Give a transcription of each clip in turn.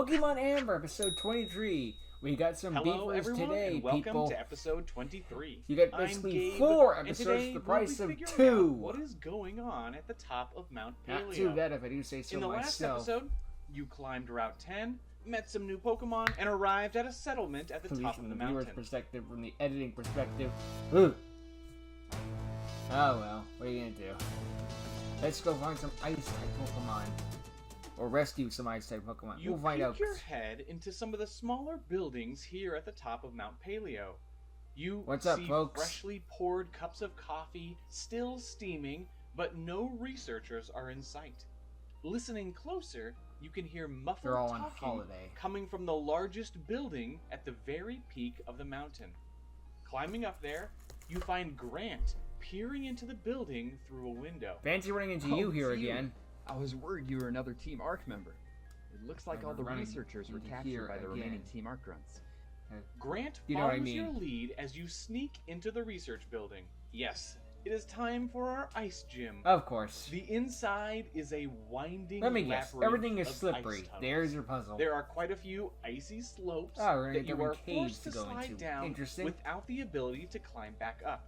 Pokemon Amber, episode 23. We got some Hello, beavers everyone, today, and welcome people. to episode 23. You got I'm basically Gabe, 4 and episodes today for the we'll be price of figuring 2. out what is going on at the top of Mount Paleo. Not too bad if I do say so In the myself. last episode, you climbed Route 10, met some new Pokemon, and arrived at a settlement at the top From of the the viewer's mountain. perspective, from the editing perspective. Ooh. Oh well, what are you gonna do? Let's go find some ice-type Pokemon. Or rescue some ice-type Pokemon. You We'll find out. peek your head into some of the smaller buildings here at the top of Mount Paleo. You What's up, see folks? freshly poured cups of coffee, still steaming, but no researchers are in sight. Listening closer, you can hear muffled They're all on talking holiday. coming from the largest building at the very peak of the mountain. Climbing up there, you find Grant peering into the building through a window. Fancy running into you here again. I was worried you were another Team Arc member. It looks like all the running researchers were into captured here by the again. remaining Team Arc grunts. Grant You know what I follows mean. your lead as you sneak into the research building. Yes, it is time for our ice gym. Of course. The inside is a winding Let me guess. labyrinth Everything is of slippery. ice tunnels. There's your puzzle. There are quite a few icy slopes Oh, we're gonna that get you are different caves forced to to go slide into. down Interesting. without the ability to climb back up.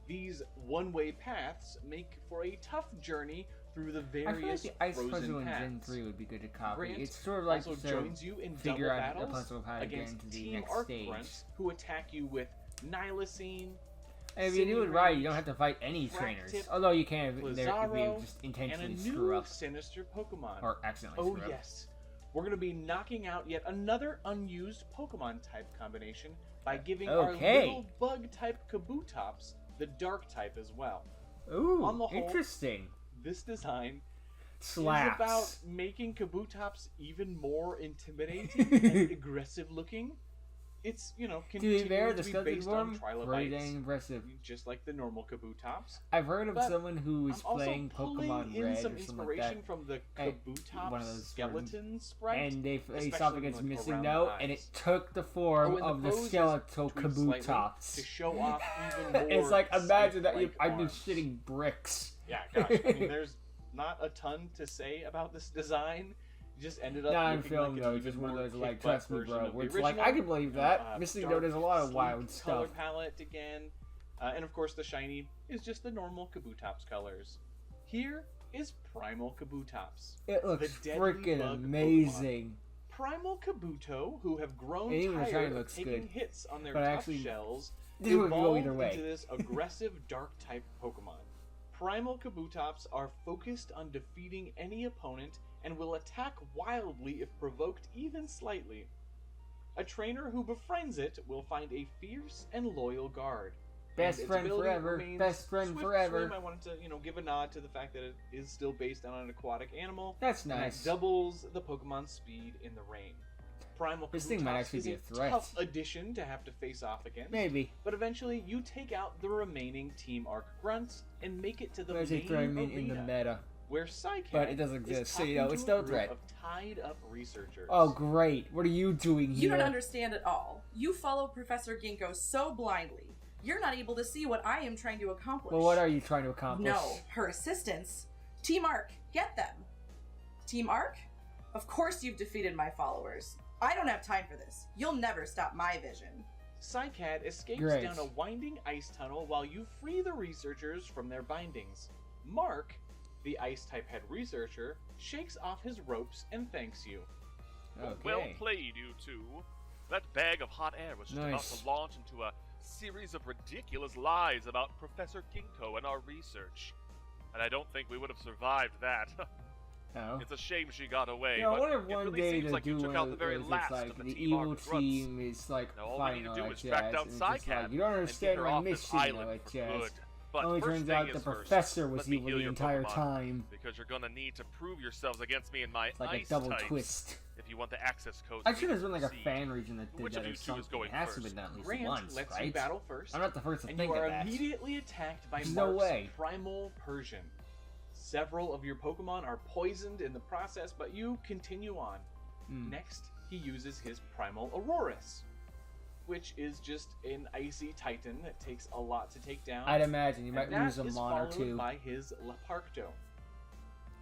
These one-way paths make for a tough journey through the I feel like various the ice puzzle frozen in Gen paths. 3 would be good to copy. Grant It's sort of like also to joins you in figure double out the battles puzzle of how to get against into the Team next Arc stage. grunts who attack you with Nihilocene, And if you do it right, you don't Range, have to fight any Fractip, trainers. Although you can if they Blizzaro, just and a intentionally new screw up. sinister Pokemon. Or accidentally Oh screw up. yes, we're going to be knocking out yet another unused Pokemon type combination by giving our little bug type Kabutops the dark type as well. Ooh, On the whole, interesting. This design Slaps. is about making Kabutops even more intimidating and aggressive looking. It's, To be continuing fair, to the be skeleton based on form, very dang trilobites, impressive. just like the normal Kabutops. I've heard of But someone who was I'm also playing pulling Pokemon in Red some or something like inspiration that. from the and Kabutops one of those skeleton sprite. And they faced especially off against like Missing around Note, the and it eyes. took the form and of the pose is skeletal tweaked slightly Kabutops. to show off even more. It's like, imagine that snake-like I'd be arms. shitting bricks. Yeah, gosh. I mean, there's not a ton to say about this design. It just ended up Not in looking film like though, an just even one of more those like, kick-butt trust me version bro, of where the it's like, I original. can believe that. Missing Dark, Note has a lot of sleek wild color stuff. palette again. And of course the shiny is just the normal Kabutops colors. Here is Primal Kabutops. It looks the deadly freaking bug amazing. Primal Kabuto, who have grown And even the shiny tired of looks taking good. hits on their But tough actually, shells, this would go evolved either way. into this aggressive dark-type Pokemon. Primal Kabutops are focused on defeating any opponent and will attack wildly if provoked even slightly. A trainer who befriends it will find a fierce and loyal guard. Best And its friend ability forever. remains Best friend Swift forever. Swim. I wanted to, give a nod to the fact that it is still based on an aquatic animal. That's And that nice. doubles the Pokemon's speed in the rain. Primal This thing might Kabutops actually is be a threat. tough addition to have to face off against. Maybe. But eventually, you take out the remaining Team Arc grunts and make it to the There's a main threat arena, in the meta. where Psycat But it doesn't is exist, so talking it's to still a group threat. of tied-up researchers. Oh great, what are you doing here? You don't understand at all. You follow Professor Ginkgo so blindly. You're not able to see what I am trying to accomplish. Well, what are you trying to accomplish? No, her assistants. Team Arc, get them. Team Arc? Of course you've defeated my followers. I don't have time for this. You'll never stop my vision. Psycat escapes Great. down a winding ice tunnel while you free the researchers from their bindings. Mark, the ice-type head researcher, shakes off his ropes and thanks you. Okay. Well played, you two. That bag of hot air was just about Nice. to launch into a series of ridiculous lies about Professor Ginkgo and our research. And I don't think we would have survived that. Oh. It's a shame she got away, Yeah, I but wonder if it one really day seems to like do you took one out of the very those, last like, of the the Team evil Arc grunts. team is like Now all we fighting need all to do that is track jazz, down and it's just Psycat like, you don't and understand get her my off this mission and all island that for jazz. good. But Only first turns thing out the is first. professor was Let me evil heal the your entire Pokemon, time. because you're gonna need to prove yourselves against me in my It's like ice a double types twist. if you want the access codes. I'm sure there's been like a Proceed. fan region that did Which that of or you two is something. going It has to have first? been done at least Grant once, lets you right? battle first, I'm not the first to and think you are of that. immediately attacked by There's no Mark's way. Primal Persian. Several of your Pokemon are poisoned in the process, but you continue on. Next, he uses his Primal Aurorus, which is just an icy titan that takes a lot to take down. I'd imagine you might and lose a that is mon or followed two. by his Leparcto.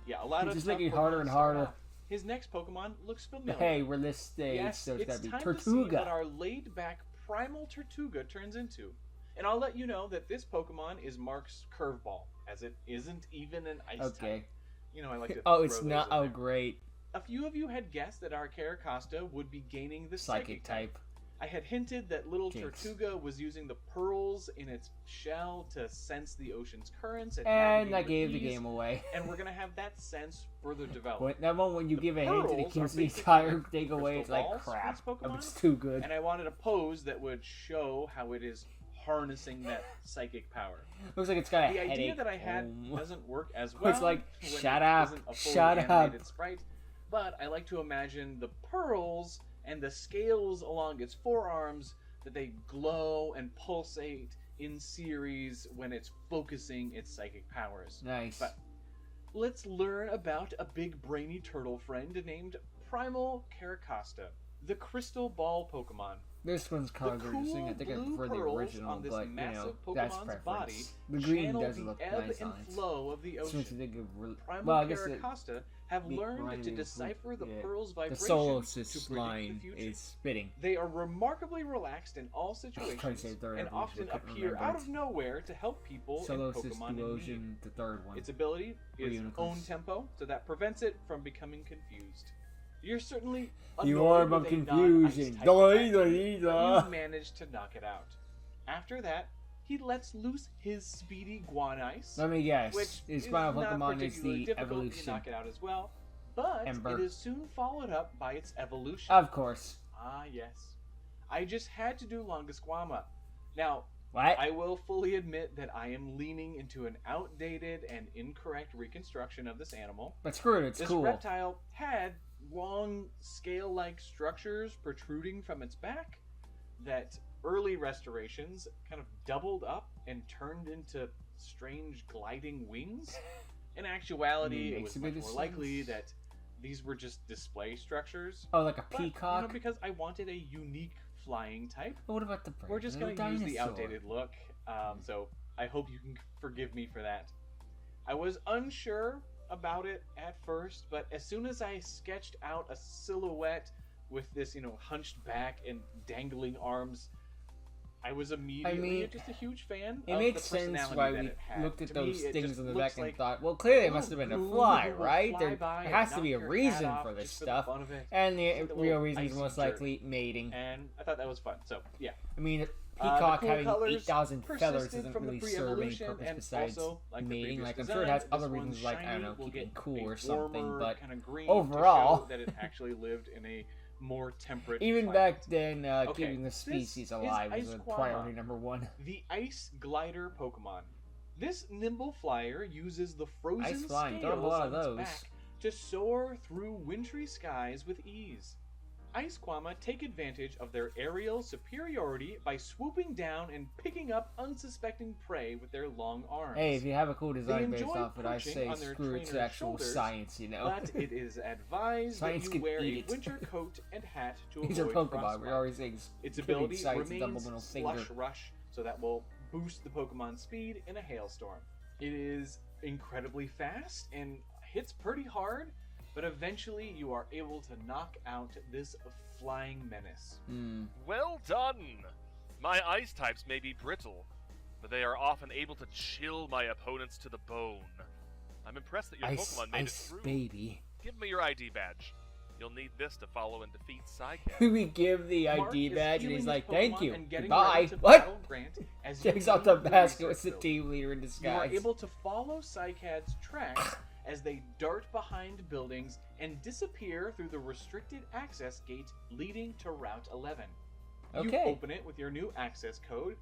Yeah, a lot It's of just tough making it Pokemon harder and start harder. off His next Pokemon looks familiar. Hey, we're this stage, Yes, so it's gotta be time to see what Tortuga. our laid-back Primal Tortuga turns into. And I'll let you know that this Pokemon is Mark's curveball, as it isn't even an ice type. You know, I like to Oh, throw it's those not. in Oh, there. great. A few of you had guessed that our Caracosta would be gaining the Psychic type. I had hinted that little Jinx. Tortuga was using the pearls in its shell to sense the ocean's currents and And I navigate gave with the ease, game away. and we're gonna have that sense further developed. When, that one when you The give a hint and it pearls are gives the basically entire like thing away, it's crystal like balls for crap. its Pokemon. It's too good. And I wanted a pose that would show how it is harnessing that psychic power. Looks like it's got a The headache. idea that I had Oh. doesn't work as well. It's like, when shut it up, isn't a fully shut up. animated sprite, but I like to imagine the pearls and the scales along its forearms, that they glow and pulsate in series when it's focusing its psychic powers. Nice. But let's learn about a big brainy turtle friend named Primal Caracosta, the crystal ball Pokemon. This one's color The interesting. I cool think I blue prefer the pearls original, on this but you know, massive that's Pokemon's preference. body The green channel does the look ebb nice and on it. flow of the As soon ocean. as you think of Primal well, I guess it, Caracosta have the learned grinding to of decipher the yeah. pearl's the vibration Solosys to predict the line future. is spitting. They are remarkably relaxed in all trying to say situations third and evolution, often but couldn't appear remember out it. of nowhere to help people and Solosys Pokemon in need. Duosion, the third one. Its ability is Unicorns. own tempo, so that prevents it from becoming confused. You're certainly You are annoyed my with a confusion. non-ice type Da, attack, da, but da. you managed to knock it out. After that, he lets loose his speedy Guanice, Let me guess. which His is final not Pokemon is particularly the difficult. You evolution. knock it out as well, but Ember. it is soon followed up by its evolution. Of course. Ah, yes. I just had to do Longasquama. Now, What? I will fully admit that I am leaning into an outdated and incorrect reconstruction of this animal. But screw it, it's This cool. reptile had long scale-like structures protruding from its back that early restorations kind of doubled up and turned into strange gliding wings. In actuality, it Makes was a much bit of more likely sense. that these were just display structures. Oh, like a But, peacock? because I wanted a unique flying type, But what about the we're just going going to to use the outdated look. So I hope you can forgive me for that. I was unsure about it at first, but as soon as I sketched out a silhouette with this, hunched back and dangling arms, I was immediately just a huge fan It of makes the personality sense why that we it had. looked at To me, those it things just on the looks back and like thought, well, clearly it a must have been a little fly, goon who will right? fly There by and has to knock be a your hat reason off for this just the stuff. fun of it. And the Just a real little reason is icy most jerk. likely mating. And I thought that was fun. So, yeah. I mean, The peacock cool having colors 8,000 feathers persisted doesn't from the really serve any pre-evolution, purpose and besides also, like the mating. previous Like, I'm sure it has design, other this reasons, one's like, I don't shiny know, will keeping get cool a or something, warmer but kind of green overall- to show that it actually lived in a more temperate even climate. back then, Okay, keeping the this species is alive was a Ice Quama. priority number one. The Ice Glider Pokemon. This nimble flyer uses the frozen Ice flying, scales don't have a lot on of its those. back to soar through wintry skies with ease. Ice Quama take advantage of their aerial superiority by swooping down and picking up unsuspecting prey with their long arms. Hey, if you have a cool design based enjoy off it, I perching say on their screw it to trainer's actual shoulders, science, you know? but it is advised Science that can you wear eat a it. winter coat and hat to These are avoid Pokemon. frostbite. We're always saying Its killing ability science, double remains middle Slush finger. Rush, so that will boost the Pokemon's speed in a hailstorm. It is incredibly fast and hits pretty hard, but eventually you are able to knock out this flying menace. Well done! My ice types may be brittle, but they are often able to chill my opponents to the bone. I'm impressed that your Ice, Pokemon made ice it through. baby. Give me your ID badge. You'll need this to follow and defeat Psychic. We give the Mark ID is badge and healing he's his like, Pokemon thank you. and getting Goodbye. ready to What? battle Grant as you Takes out leave the basket research with the building. team leader in You are disguise. able to follow Psycad's tracks as they dart behind buildings and disappear through the restricted access gate leading to Route 11. You Okay. open it with your new access code,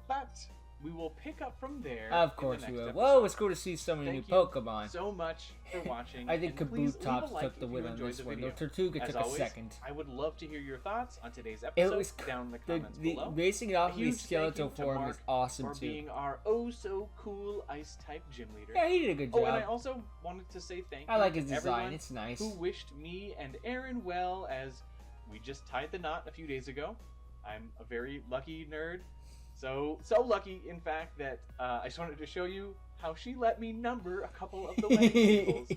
but we will pick up from there. Of in course the we next will. episode. Whoa, it's cool to see so many Thank new you Pokemon. so much for watching. I think and please leave a Kabutops like took the if you win on enjoyed this the one. video. Though Tortuga As took always, a second. I would love to hear your thoughts on today's It episode was down in the the, comments the below. basing it off A of the huge thank skeletal you to form Mark is awesome for too. being our oh so cool ice type gym leader. Yeah, he did a good Oh, and I job. also wanted to say thank you I like his to design. everyone It's nice. who wished me and Aaron well as we just tied the knot a few days ago. I'm a very lucky nerd. So lucky, in fact, that I just wanted to show you how she let me number a couple of the wedding tables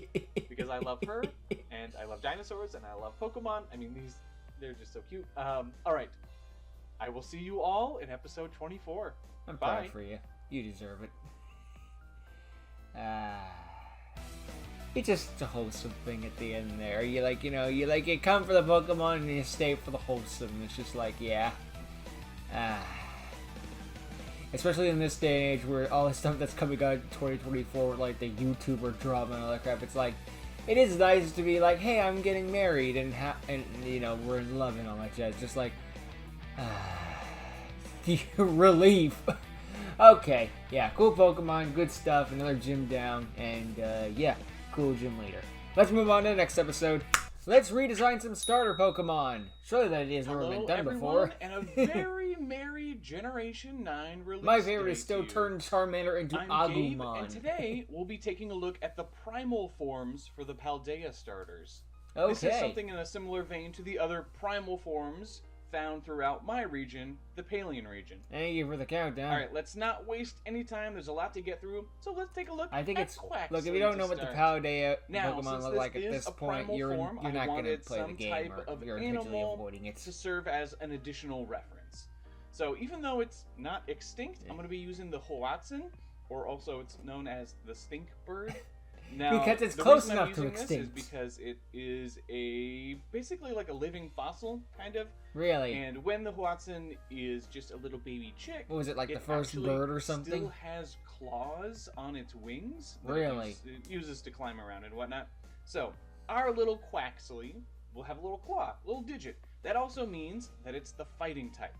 because I love her and I love dinosaurs and I love Pokemon. I mean, they're just so cute. All right. I will see you all in episode 24. I'm Bye. proud for you. You deserve it. It's just a wholesome thing at the end there. You come for the Pokemon and you stay for the wholesome. It's just like, yeah. Especially in this day and age where all the stuff that's coming out in 2024 with like the YouTuber drama and all that crap, it's like, it is nice to be like, hey, I'm getting married and we're in love and all that jazz. Just like, relief. Okay, yeah, cool Pokemon, good stuff, another gym down, and yeah, cool gym leader. Let's move on to the next episode. Let's redesign some starter Pokemon. Surely that has never been done before. And a very merry Generation 9 release. My favorite day is still to you. turn Charmander into I'm Gabe, Agumon. and today we'll be taking a look at the primal forms for the Paldea starters. Okay. This is something in a similar vein to the other primal forms found throughout my region, the Palean region. Thank you for the countdown. Alright, let's not waste any time. There's a lot to get through, so let's take a look I think at it's Quaxley look, if you don't know to what the start. Paldea Now, Pokemon since look this like at is this a point, primal you're form, not I going to wanted play the some game, type or of you're intentionally animal avoiding it. to serve as an additional reference. So even though it's not extinct, I'm going to be using the Hoatzin, or also it's known as the stink bird. Now, Because it's the close reason I'm enough to using this extinct. is because it is basically like a living fossil, kind of. Really? And when the Hoatzin is just a little baby chick, What was it, like the it first actually bird or something? still has claws on its wings. that Really? It uses to climb around and whatnot. So, our little Quaxley will have a little claw, a little digit. That also means that it's the fighting type.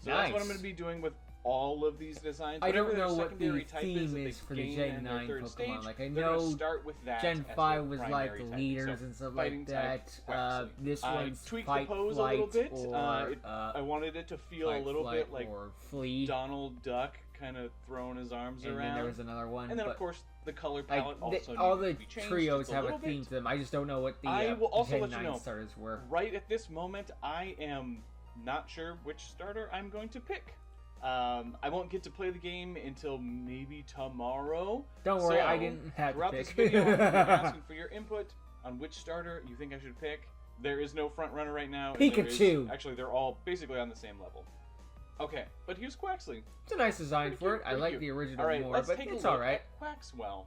So that's what I'm Nice. going to be doing with all of these designs. I don't Whatever their know what the secondary type is, that theme they is for the gain Gen in their 9 third Pokemon. stage, Like, I they're gonna know start with that Gen as 5 their was like primary type. leaders So, and stuff fighting like type, that. Quaxley. This I one's tweaked the Fight, pose Flight, a little bit. or I wanted it to feel Fight, a little Flight, bit like or Flee. Donald Duck, kind of throwing his arms And around. then there was another one. And then, but, of course, the color like, palette also all needed the to be changed trios just a have a little theme bit. to them. I just don't know what the I will also Gen let you 9 know. starters were. Right at this moment, I am not sure which starter I'm going to pick. I won't get to play the game until maybe tomorrow. Don't worry, I So, didn't have to throughout pick. this video, I'm asking for your input on which starter you think I should pick. There is no front runner right now. and there is- Pikachu! Actually, they're all basically on the same level. Okay, but here's Quaxley. It's a nice design Pretty for cute, it. I pretty like cute. the original All right, more, let's but take it's a look alright. at Quaxwell.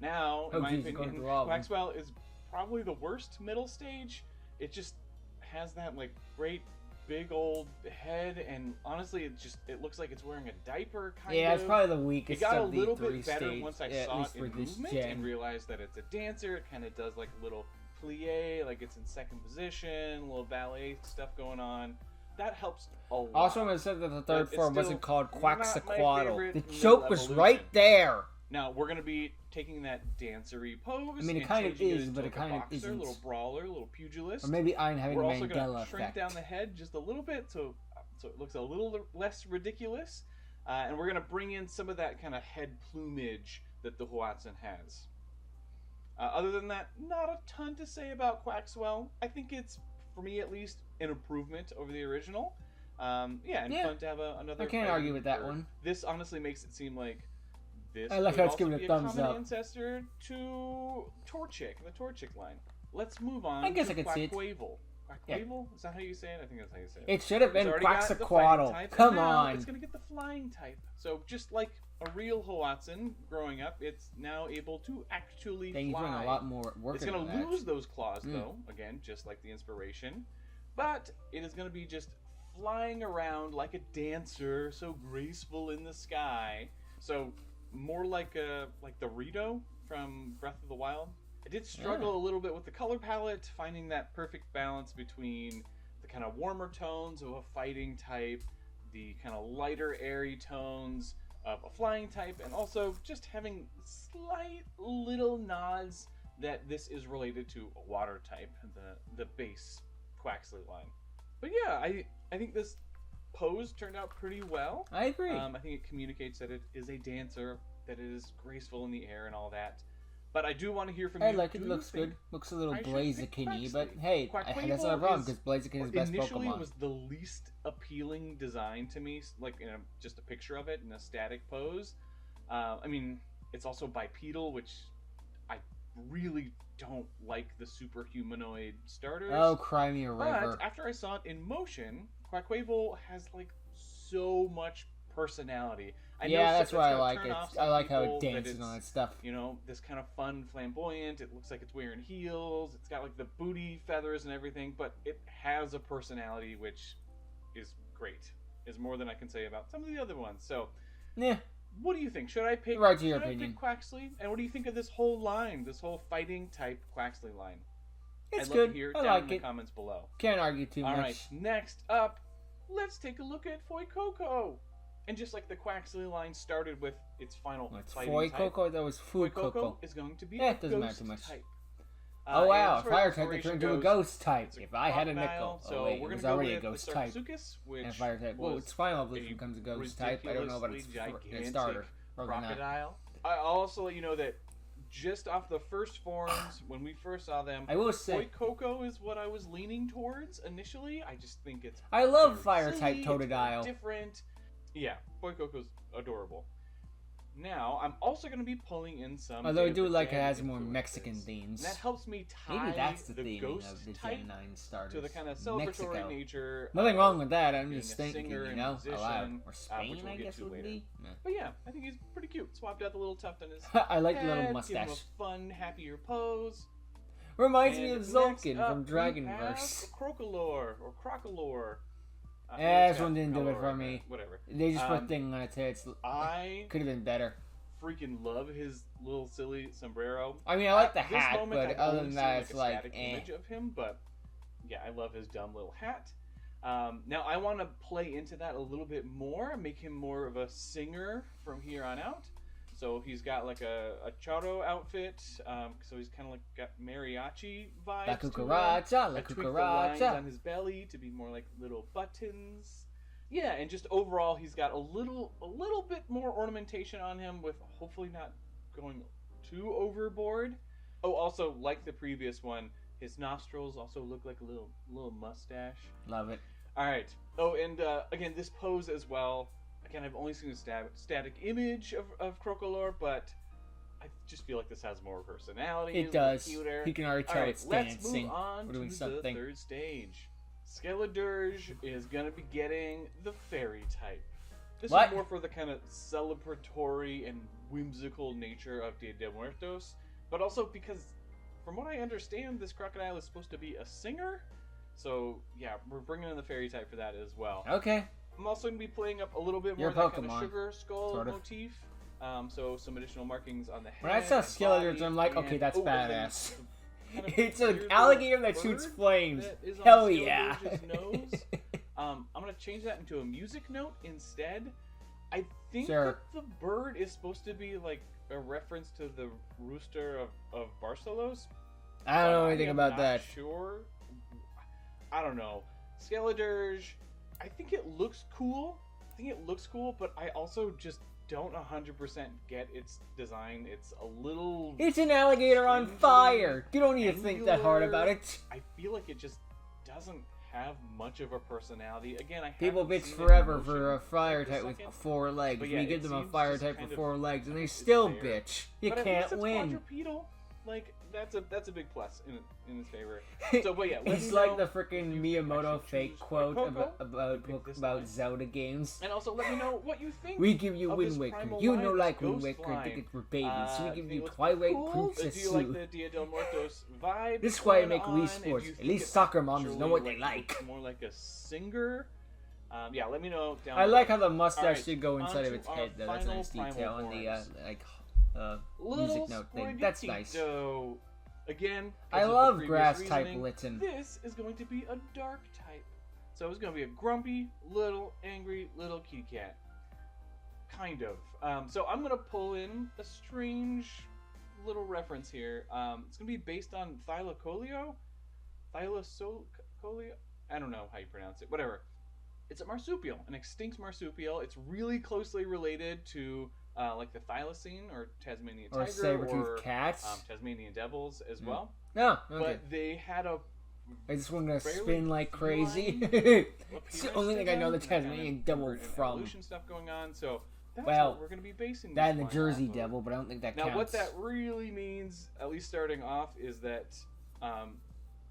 Now, Oh, in my geez, you're going opinion, through all of them. Quaxwell is probably the worst middle stage. It just has that like great big old head, and honestly, it looks like it's wearing a diaper. Kind Yeah, of. it's probably the It weakest got a of the little three bit better stages, once I at saw least it for in this movement gen. and realized that it's a dancer. It kind of does like a little plie, like it's in second position, a little ballet stuff going on. That helps a lot. Also, I'm going to say that the third But it's form wasn't still called not my Quaxaquaddle. favorite The middle joke was evolution. right there. Now we're gonna be taking that dancery pose. I mean, it and kind of changing is, into but it like a kind of boxer, isn't. little brawler, little pugilist. Or maybe I'm having We're a also Mandela gonna shrink effect. down the head just a little bit, so it looks a little less ridiculous. And we're gonna bring in some of that kind of head plumage that the Hoatzin has. Other than that, not a ton to say about Quaxwell. I think it's, for me at least, an improvement over the original. Yeah, and Yeah. fun to have another. I can't fighting argue with that bird. one. This honestly makes it seem like this I like could how it's also giving a be thumbs common up. ancestor to Torchic, the Torchic line. Let's move on. I guess to I could see it. Quaquaval. Yeah. Quaquaval? Is that how you say it? I think that's how you say it. It should have It's been already got the fighting Quaxaquaddle. type, and Come now on. It's gonna get the flying type. So just like a real Hoatzin growing up, it's now able to actually Dang, he's fly. doing a lot more work. It's going to that. lose those claws, Mm. though, again, just like the inspiration. But it is going to be just flying around like a dancer, so graceful in the sky. So more like the Rito from Breath of the Wild. I did struggle a little bit with the color palette, finding that perfect balance between the kind of warmer tones of a fighting type, the kind of lighter, airy tones of a flying type, and also just having slight little nods that this is related to a water type, the base Quaxley line. But yeah, I think this pose turned out pretty well. I agree. I think it communicates that it is a dancer, that it is graceful in the air and all that. But I do want to hear from I you. like Do it. you Looks think good. Looks a little I should pick Blaziken-y, but Quaxley? hey, that's not a problem Quaquaval because Blaziken is best initially Pokemon. was the least appealing design to me, like just a picture of it in a static pose. I mean, It's also bipedal, which I really don't like the super humanoid starters. Oh, cry me a river. But after I saw it in motion, Quaquaval has like so much personality. I know That's why I gonna like turn it. off I some like how people it that dances and all that stuff. You know, this kind of fun, flamboyant. It looks like it's wearing heels. It's got like the booty feathers and everything, but it has a personality, which is great. Is more than I can say about some of the other ones. So, Yeah. what do you think? Should I pick? Right to your should I opinion. pick Quaxley? And what do you think of this whole line? This whole fighting type Quaxley line? It's I'd good. love to hear I down like in the it. comments below. Can't argue too All much. right, next up, let's take a look at Foy Coco. And just like the Quaxley line started with its final It's fighting Foy type, Coco. That was Foy Food Coco. is going to be Yeah, a it doesn't matter ghost too much. type. Oh wow, and as far fire as type that inspiration turned into a goes, ghost type. it's If I had a nickel. crocodile, so Oh wait, we're it was gonna go already a with ghost the type. Sarcosuchus, which And fire type. Well, was its final evolution a becomes a ghost type. I don't know about its ridiculously its starter. gigantic Probably not. crocodile. I'll also let you know that just off the first forms, when we first saw them, I will Foy say, Coco is what I was leaning towards initially. I just think it's I love very fire silly, type it's very Totodile. different. Yeah, Foy Coco's adorable. Now, I'm also going to be pulling in some. Although I Day of do the like it Dead has more influences. Mexican themes. And that helps me tie Maybe that's the the theme ghost of the type Gen 9 starters. to the kind of celebratory Mexico. nature. Nothing wrong with that. I'm being just a thinking, singer you and know, musician, aloud. Or which Spain, we'll I get guess to would later. be. But yeah, I think he's pretty cute. Swapped out the little tuft on his I like the little head, mustache. Give him a fun, happier pose. Reminds me And of next Zulkin up, from we Dragonverse. have Crocolore or Crocolore. This one didn't do it for me. Whatever. They just put Um, thing on its head. It's- I Could have been better. freaking love his little silly sombrero. I mean, I like the At this hat, moment, but I've other only than seen, that, it's a like, static eh. image of him. But yeah, I love his dumb little hat. Now I want to play into that a little bit more, make him more of a singer from here on out. So he's got like a charo outfit. So he's kind of like got mariachi vibes. La to him. cucaracha, la I tweaked the lines cucaracha. on his belly to be more like little buttons. Yeah, and just overall, he's got a little bit more ornamentation on him, with hopefully not going too overboard. Oh, also like the previous one, his nostrils also look like a little mustache. Love it. All right. Oh, and again, this pose as well. Again, I've only seen a static image of Crocolore, but I just feel like this has more personality. It a little does. cuter. He can already All tell right, it's let's dancing. move on We're to doing the something. third stage. Skeledirge is going to be getting the fairy type. This What? is more for the kind of celebratory and whimsical nature of Dia de Muertos, but also because, from what I understand, this crocodile is supposed to be a singer. So, yeah, we're bringing in the fairy type for that as well. Okay. I'm also going to be playing up a little bit more Your of that kind Pokemon, of sugar skull sort of. motif. So some additional markings on the head. When I saw and Skeledirge, body, I'm like, and- okay, that's and then badass. the kind of It's an weird alligator little that shoots bird flames. that is on Hell yeah. Skeledirge's nose. I'm going to change that into a music note instead. I think Sure. that the bird is supposed to be like a reference to the rooster of Barcelos. I don't know but anything am about not that. Sure. I don't know. Skeledirge, I think it looks cool. But I also just don't 100% get its design. It's a little... It's an alligator on strangely fire. You don't need to think that hard angular. about it. I feel like it just doesn't have much of a personality. Again, I People haven't bitch seen it forever in for a motion fire right this type with second. 4 legs. But yeah, we give it them a seems fire just type kind with of 4 legs, and they is still there. bitch. You But at least can't it's win. quadrupedal. Like, that's a big plus in his favor. So, but yeah, let It's me like know the if freaking you Miyamoto actually fake choose quote Coco, about pick this about line. Zelda games. And also let me know what you think. We give you of Wind this Waker. primal You line, know this like Wind ghost Waker. line. Tickets for babies. So we Do give you you look Twilight cool? Princess Do you like Sue. the Dia del Muertos vibe? This is why I going make Wii on? If Sports. you At think least it's soccer moms know what actually, they like. More like a singer. Yeah, let me know down I below. like how the mustache Alright, should go inside of onto its our head, though. That's a final nice detail primal on the forms. music Little note thing. That's nice. Sprigatito. Again, I because of the love previous grass type reasoning, Litten. This is going to be a dark type. So it's going to be a grumpy, little, angry, little kitty cat. Kind of. So I'm going to pull in a strange little reference here. It's going to be based on Thylacoleo? Thylacoleo? I don't know how you pronounce it. Whatever. It's a marsupial, an extinct marsupial. It's really closely related to like the thylacine or Tasmanian Or tiger saber-toothed cats. Tasmanian devils as well. No, okay. But they had a I just want to fairly spin like crazy. feline It's the only thing I know the appearance to them, Tasmanian and devil kind of from. evolution stuff going on. So That's Well, what we're going to be basing that this and the line Jersey off of. Devil, but I don't think that Now, counts. what that really means, at least starting off, is that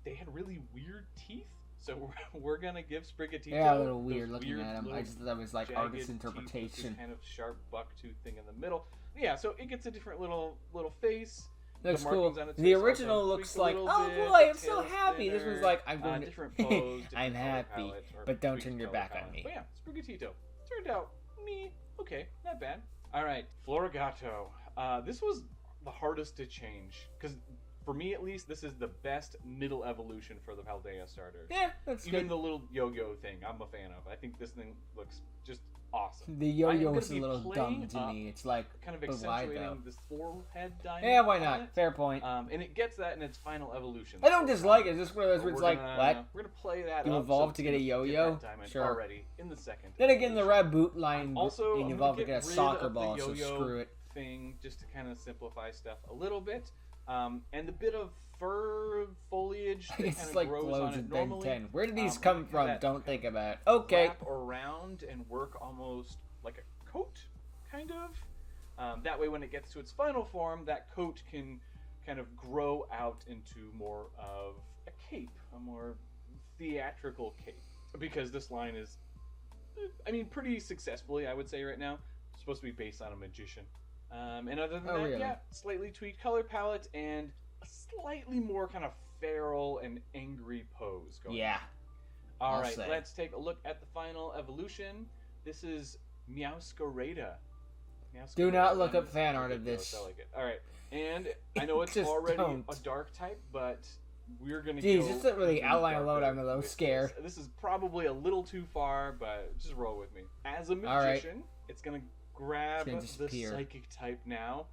they had really weird teeth. So we're gonna give Sprigatito. Yeah, a little those weird looking at him. little I just thought that was like jagged artist teeth with interpretation. this kind of sharp buck tooth thing in the middle. Yeah, so it gets a different little face. Looks The cool. markings on its The face also original tweak looks a like, little oh bit, boy, the I'm so tail's happy. This one's thinner, like, I'm going different to. pose, different I'm color happy, palette, or but don't tweaked turn your color back on palette. me. But yeah, Sprigatito. Turned out, okay, not bad. All right, Florigato. This was the hardest to change, because for me at least, this is the best middle evolution for the Paldea starter. Yeah, that's Even good. the little yo-yo thing, I'm a fan of. I think this thing looks just awesome. The I am yo-yo gonna is a be little playing dumb to up, me. It's like, kind of but why though? accentuating this forehead diamond. Yeah, why on not? it. Fair point. And it gets that in its final evolution. I don't dislike it. It's just one of those where it's We're like, gonna- what? We're gonna play that. You up, evolve so to it's get a gonna yo-yo? that diamond Sure. Already in the second. Then again, the evolution. Raboot line, Also, and I'm you gonna evolve to get a rid soccer of the ball, so yo-yo screw it. thing just to kind of simplify stuff a little bit. And the bit of fur foliage that It's kind of like grows blows on in it Ben normally. 10. Where did these have come from? that Don't think about it. Okay. Wrap around and work almost like a coat, kind of. That way, when it gets to its final form, that coat can kind of grow out into more of a cape, a more theatrical cape. Because this line is, I mean, pretty successfully, I would say right now, supposed to be based on a magician. And other than Oh, that, really? yeah, slightly tweaked color palette and a slightly more kind of feral and angry pose going. Yeah. All I'll right, say. let's take a look at the final evolution. This is Meowscarada. Do not look Meowscarada. up fan art of Ridiculous, this. I like it. All right, and I know it's Just already don't. a dark type, but we're gonna Jeez, go just to really even outline darker alone, I'm a little with scared. This is probably a little too far, but just roll with me. As a All right. magician, it's gonna grab gonna the disappear. psychic type now,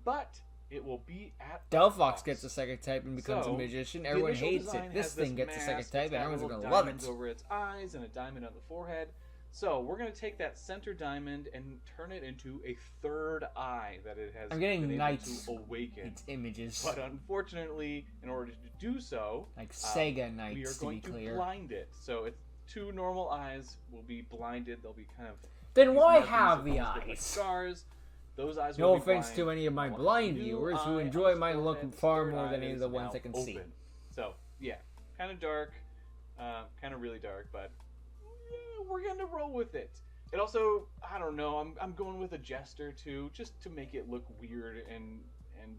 but it will be at the Delphox box. gets a second type and becomes So, a magician. the Everyone initial hates design it. This has thing gets a second mask, type, it's and got everyone's little gonna love diamonds it. over its eyes and a diamond on the forehead. So we're gonna take that center diamond and turn it into a third eye that it has I'm getting been able knights. to awaken. It's images. But unfortunately, in order to do so, Like Sega we are Knights, to be going to clear. blind it. So it's two normal eyes will be blinded. They'll be kind of Then these why markings have that the almost look like eyes? scars. Those eyes No will be offense blind. to any of my One blind new viewers who eye enjoy on my the look forehead, far third more eye than any of is the ones now I can see. open. So yeah, kind of dark, kind of really dark, but we're gonna roll with it. It also, I don't know, I'm going with a jester too, just to make it look weird and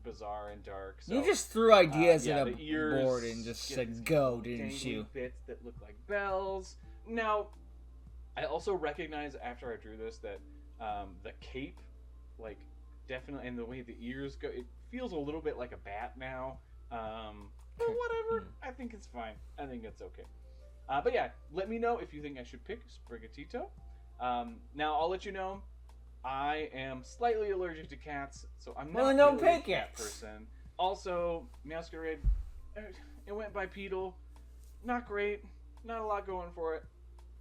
bizarre and dark. So, You just threw ideas yeah, at a the ears board and just get said these go, dangly didn't you? Bits that look like bells. Now, I also recognize after I drew this that the cape, like, definitely, and the way the ears go, it feels a little bit like a bat now. But whatever, I think it's fine. I think it's okay. But yeah, let me know if you think I should pick Sprigatito. Now, I'll let you know, I am slightly allergic to cats, so I'm not Well, then don't really a pick cat it. person. Also, Meowscarade, it went by Beetle. Not great. Not a lot going for it.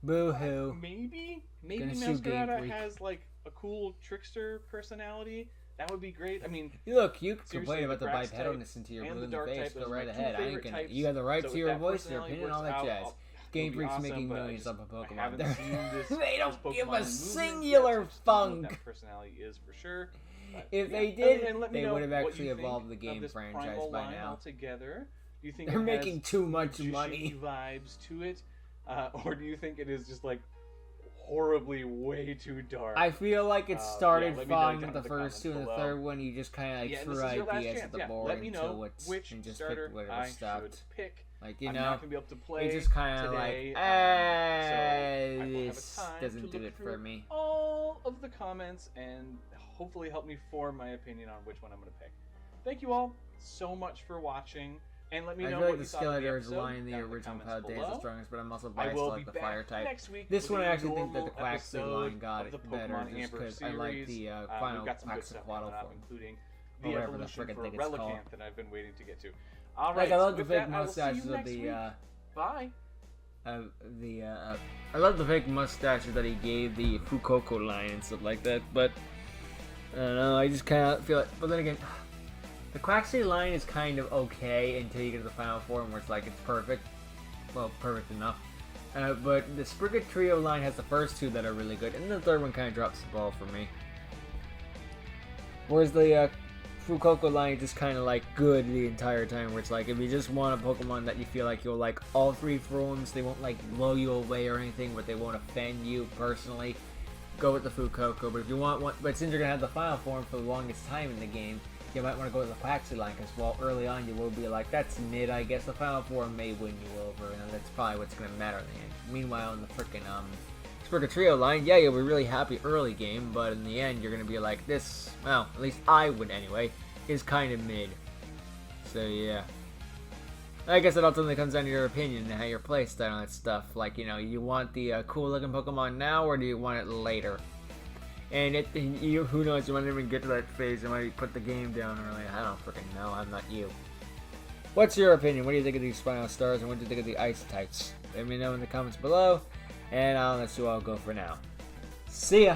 Boo hoo. Maybe Gonna sue Game Meowscarada Freak. has like a cool trickster personality. That would be great. I mean, Look, you can Seriously, complain about the the grass bipedalness into your and blue the in the dark face. type, Go those are right my two ahead. I ain't favorite gonna. types. You have the right so to if your that voice, your personality opinion, all works that out, jazz. it'll Game be Freak's awesome, making but I millions just- off of I Pokemon. haven't They're- seen this- they don't this give Pokemon a movement singular yet, so I just don't know funk. what that personality is for sure. But, If yeah. they did, and let me they know would have what actually you think evolved the of game this franchise Primal by line now. altogether. Do you think They're it making has too much magician-y money. vibes to it, or do you think it is just like horribly way too dark? I feel like it yeah, started let me know fine down with the in the first two, and the comments third one you just kind of like yeah, and threw this is your last ideas chance. at the Yeah, board let me until know what's which and just starter picked whatever I stopped. should pick. Like you I'm know, not gonna be able to play. it's just kind of today, like, so I will have a this time doesn't to do look it for through me. All of the comments and hopefully help me form my opinion on which one I'm gonna pick. Thank you all so much for watching, and let me I know feel like what the you thought of the Skeletor is episode lying the down in original comments Paldea is the below. strongest, but I'm also I biased to will like be the back fire type. next week. This with one I a actually think that normal the Quaxley line episode got of it the better Pokemon just Amber because I like series. the We've final got some good stuff Quaxaquaddle coming up, form. including Or the whatever the evolution frick for I think it's called. Relicanth that I've been waiting to get to. All right, Like I love the with fake that, I will see mustaches you of next the week. Bye. I love the fake mustaches that he gave the Fuecoco line and stuff like that, but I don't know, I just kind of feel like, but then again, the Quaxley line is kind of okay until you get to the final form where it's like, it's perfect. Well, perfect enough. But the Sprigatito line has the first two that are really good, and the third one kind of drops the ball for me. Whereas the Fuecoco line is just kind of like good the entire time, where it's like if you just want a Pokemon that you feel like you'll like all three forms, they won't like blow you away or anything, but they won't offend you personally, go with the Fuecoco. But if you want one, but since you're gonna have the final form for the longest time in the game, you might want to go with the Quaxley line, because while early on you will be like, that's mid, I guess the final form may win you over, and that's probably what's gonna matter in the end. Meanwhile, in the frickin' Squirtle Trio line, yeah, you'll be really happy early game, but in the end, you're gonna be like, this, well, at least I would anyway, is kind of mid. So, yeah. I guess it ultimately comes down to your opinion and how your playstyle and that stuff. Like, you know, you want the cool looking Pokemon now, or do you want it later? And who knows, you might even get to that phase, you might put the game down early. I don't freaking know, I'm not you. What's your opinion? What do you think of these Final Stars, and what do you think of the Ice types? Let me know in the comments below. And I'll let you all go for now. See ya!